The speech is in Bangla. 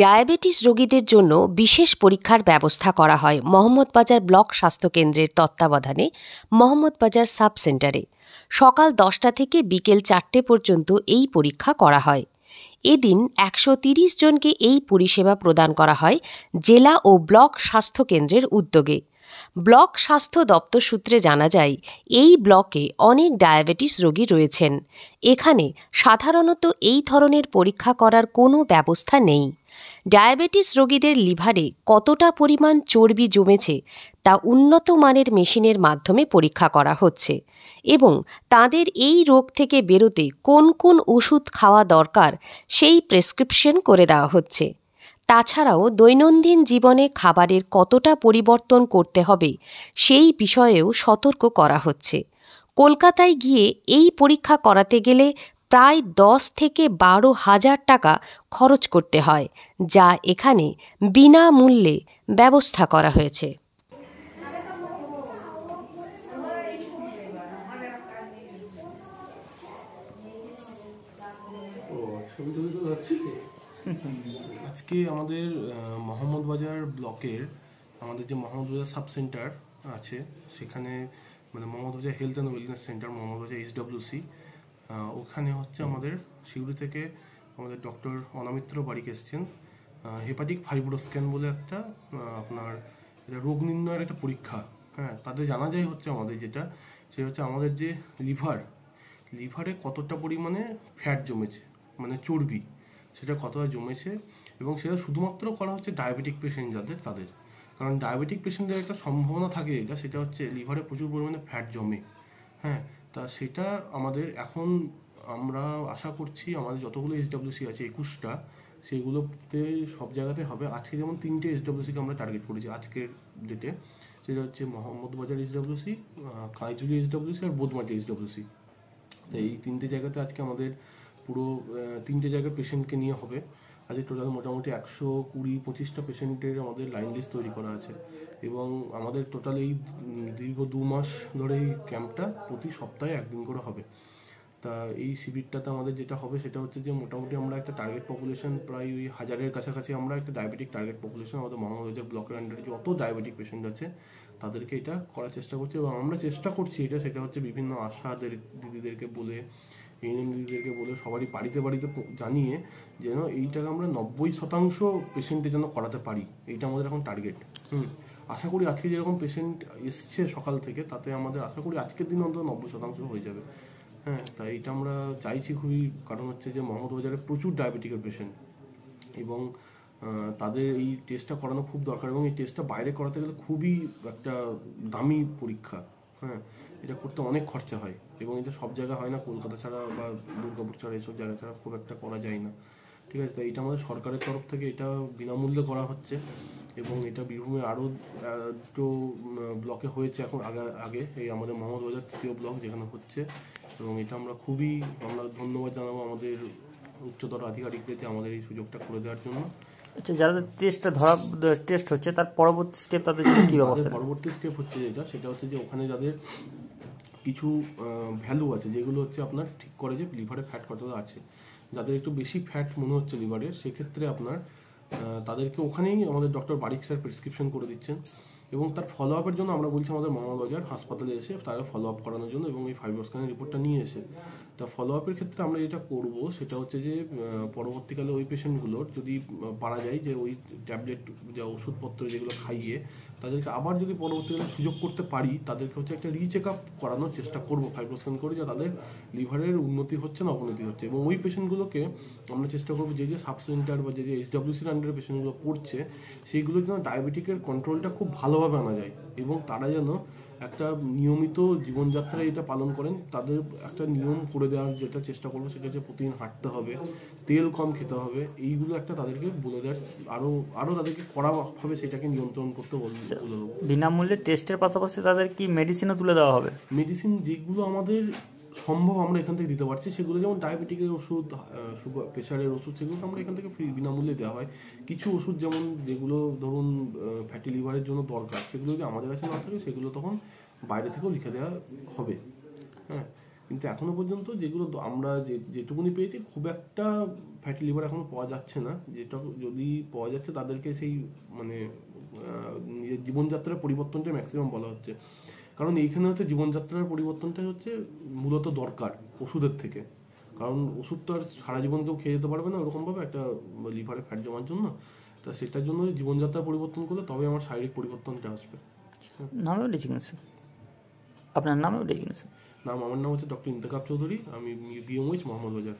ডায়াবেটিস রোগীদের জন্য বিশেষ পরীক্ষার ব্যবস্থা করা হয় মহম্মদবাজার ব্লক স্বাস্থ্যকেন্দ্রের তত্ত্বাবধানে মহম্মদবাজার সাব সেন্টারে। সকাল 10টা থেকে বিকেল 4টে পর্যন্ত এই পরীক্ষা করা হয়। এদিন 130 জনকে এই পরিষেবা প্রদান করা হয় জেলা ও ব্লক স্বাস্থ্যকেন্দ্রের উদ্যোগে। ব্লক স্বাস্থ্য দপ্তর সূত্রে জানা যায়, এই ব্লকে অনেক ডায়াবেটিস রোগী রয়েছেন। এখানে সাধারণত এই ধরনের পরীক্ষা করার কোনো ব্যবস্থা নেই। ডায়াবেটিস রোগীদের লিভারে কতটা পরিমাণ চর্বি জমেছে তা উন্নত মানের মেশিনের মাধ্যমে পরীক্ষা করা হচ্ছে এবং তাদের এই রোগ থেকে বেরোতে কোন কোন ওষুধ খাওয়া দরকার সেই প্রেসক্রিপশন করে দেওয়া হচ্ছে। তাছাড়াও দৈনন্দিন জীবনে খাবারের কতটা পরিবর্তন করতে হবে সেই বিষয়েও সতর্ক করা হচ্ছে। কলকাতায় গিয়ে এই পরীক্ষা করাতে গেলে প্রায় 10 থেকে 12,000 টাকা খরচ করতে হয়, যা এখানে বিনামূল্যে ব্যবস্থা করা হয়েছে। আজকে আমাদের মহম্মদবাজার ব্লকের আমাদের যে মহম্মদবাজার সাব সেন্টার আছে, সেখানে মানে Mohammadbazar health and wellness centre, Mohammadbazar HWC, ওখানে হচ্ছে আমাদের শিউরি থেকে আমাদের ডক্টর অনামিত্র বারিক এসছেন। হেপাটিক ফাইব্রোস্ক্যান বলে একটা আপনার এটা রোগ নির্ণয়ের একটা পরীক্ষা। হ্যাঁ, তাদের জানা যায় হচ্ছে আমাদের যেটা সে হচ্ছে আমাদের যে লিভারে কতটা পরিমাণে ফ্যাট জমেছে, মানে চর্বি, সেটা কতটা জমেছে, এবং সেটা শুধুমাত্র করা হচ্ছে ডায়াবেটিক পেশেন্ট তাদের। কারণ ডায়াবেটিক পেশেন্টদের একটা সম্ভাবনা থাকে সেটা হচ্ছে লিভারে প্রচুর পরিমাণে ফ্যাট জমে। হ্যাঁ, তা সেটা আমাদের এখন আমরা আশা করছি আমাদের যতগুলো HWC আছে 21টা, সেগুলোতে সব জায়গাতে হবে। আজকে যেমন 3টে HWCকে আমরা টার্গেট করেছি আজকের ডেটে, সেটা হচ্ছে মহম্মদবাজার HWC, কাইজুলি HWC আর বোদমাটি HWC। তো এই 3টে জায়গাতে আজকে আমাদের পুরো 3টে জায়গার পেশেন্টকে নিয়ে হবে। আজকে টোটাল মোটামুটি 120-25টা পেশেন্টের আমাদের লাইন লিস্ট তৈরি করা আছে, এবং আমাদের টোটাল এই দীর্ঘ 2 মাস ধরে এই ক্যাম্পটা প্রতি সপ্তাহে একদিন করে হবে। তা এই শিবিরটাতে আমাদের যেটা হবে সেটা হচ্ছে যে মোটামুটি আমরা একটা টার্গেট পপুলেশন প্রায় ওই 1000-এর কাছাকাছি আমরা একটা ডায়াবেটিক টার্গেট পপুলেশন আমাদের মহম্মদবাজার ব্লকের আন্ডারে যত ডায়াবেটিক পেশেন্ট আছে তাদেরকে এটা করার চেষ্টা করছি। এবং আমরা চেষ্টা করছি সেটা হচ্ছে বিভিন্ন আশাদের দিদিদেরকে বলে, এএনএম দিদিদেরকে বলে, সবারই বাড়িতে জানিয়ে যেন এইটাকে আমরা 90% পেশেন্টে যেন করাতে পারি, এইটা আমাদের এখন টার্গেট। আশা করি আজকে যেরকম পেশেন্ট এসছে সকাল থেকে, তাতে আমাদের আশা করি আজকের দিন অন্তত 90% হয়ে যাবে। হ্যাঁ, তাই এটা আমরা চাইছি খুবই, কারণ হচ্ছে যে মহম্মদবাজারে প্রচুর ডায়াবেটিকের পেশেন্ট, এবং তাদের এই টেস্টটা করানো খুব দরকার, এবং এই টেস্টটা বাইরে করাতে গেলে খুবই একটা দামি পরীক্ষা। হ্যাঁ, এটা করতে অনেক খরচা হয়, এবং এটা সব জায়গায় হয় না, কলকাতা ছাড়া বা দুর্গাপুর ছাড়া এইসব জায়গা ছাড়া খুব একটা করা যায় না। ঠিক আছে, তাই এটা আমাদের সরকারের তরফ থেকে এটা বিনামূল্যে করা হচ্ছে, এবং এটা বীরভূমে আরও 2 ব্লকে হয়েছে এখন আগে এই আমাদের মহম্মদবাজার 3য় ব্লক যেখানে হচ্ছে। এবং এটা আমরা ধন্যবাদ জানাবো আমাদের উচ্চতর আধিকারিকদের যে আমাদের এই সুযোগটা করে দেওয়ার জন্য। আচ্ছা, যাদের টেস্ট হচ্ছে তার পরবর্তী স্টেপ তাদের কি ব্যবস্থা? পরবর্তী স্টেপ হচ্ছে সেটা হচ্ছে যে ওখানে যাদের কিছু ভ্যালু আছে যেগুলো হচ্ছে আপনার ঠিক করে যে লিভারে ফ্যাট কতটা আছে, যাদের একটু বেশি ফ্যাট মনে হচ্ছে লিভারের, সেক্ষেত্রে আপনার তাদেরকে ওখানেই আমাদের ডক্টর বারিক স্যার প্রেসক্রিপশন করে দিচ্ছেন, এবং তার ফলো আপের জন্য আমরা বলছি আমাদের মহম্মদবাজার হাসপাতালে এসে তারা ফলো আপ করানোর জন্য, এবং এই ফাইব্রোস্ক্যানের রিপোর্টটা নিয়ে এসে। তা ফলো আপের ক্ষেত্রে আমরা যেটা করব সেটা হচ্ছে যে পরবর্তীকালে ওই পেশেন্টগুলোর যদি পারা যায় যে ওই ট্যাবলেট যা ওষুধপত্র যেগুলো খাইয়ে তাদেরকে আবার যদি পরবর্তীকালে সুযোগ করতে পারি, তাদেরকে হচ্ছে একটা রিচেক আপ করানোর চেষ্টা করবো ফাইব্রোস্ক্যান করে, যে তাদের লিভারের উন্নতি হচ্ছে না অবনতি হচ্ছে। এবং ওই পেশেন্টগুলোকে আমরা চেষ্টা করবো যে সাব সেন্টার বা যে HWCর আন্ডারে পেশেন্টগুলো পড়ছে, সেইগুলো যেন ডায়াবেটিকের কন্ট্রোলটা খুব ভালোভাবে আনা যায়, এবং তারা যেন একটা নিয়মিত জীবনযাত্রায় এটা পালন করেন। তাদের একটা নিয়ম করে দেওয়ার যেটা চেষ্টা করবো সেটা হচ্ছে প্রতিদিন হাঁটতে হবে, তেল কম খেতে হবে, এইগুলো একটা তাদেরকে বলে দেওয়ার, আরও তাদেরকে কড়াভাবে সেটাকে নিয়ন্ত্রণ করতে বলে দেবো। বিনামূল্যে টেস্টের পাশাপাশি তাদের কি মেডিসিনও তুলে দেওয়া হবে? মেডিসিন যেগুলো আমাদের সম্ভব আমরা এখান থেকে দিতে পারছি, সেগুলো যেমন ডায়াবেটিকের ওষুধ, সুগার প্রেশারের ওষুধ, সেগুলো আমরা এখান থেকে ফ্রি বিনামূল্যে দেওয়া হয়। কিছু ওষুধ যেমন যেগুলো ধরুন ফ্যাটি লিভারের জন্য দরকার, সেগুলো যদি আমাদের কাছে না থাকে সেগুলো তখন বাইরে থেকেও লিখে দেওয়া হবে। হ্যাঁ, কিন্তু এখনো পর্যন্ত যেগুলো আমরা যেটুকুনি পেয়েছি খুব একটা ফ্যাটি লিভার এখনো পাওয়া যাচ্ছে না। যেটা যদি পাওয়া যাচ্ছে তাদেরকে সেই মানে নিজের জীবনযাত্রার পরিবর্তনটা ম্যাক্সিমাম বলা হচ্ছে। কারণ এইখানে হচ্ছে জীবনযাত্রার পরিবর্তনটাই হচ্ছে মূলত দরকার ওষুধের থেকে। কারণ ওষুধ তো আর সারা জীবন কেউ খেয়ে যেতে পারবে না ওরকমভাবে একটা লিভারে ফ্যাট জমার জন্য। তা সেটার জন্য জীবনযাত্রা পরিবর্তন করলে তবে আমার শারীরিক পরিবর্তনটা আসবে। নামে ডেজিগনেশন, আপনার নামে ডেজিগনেশন? আমার নাম হচ্ছে ডক্টর ইন্তেখাব চৌধুরী, আমি বিএমওইচ মোহাম্মদ বাজার।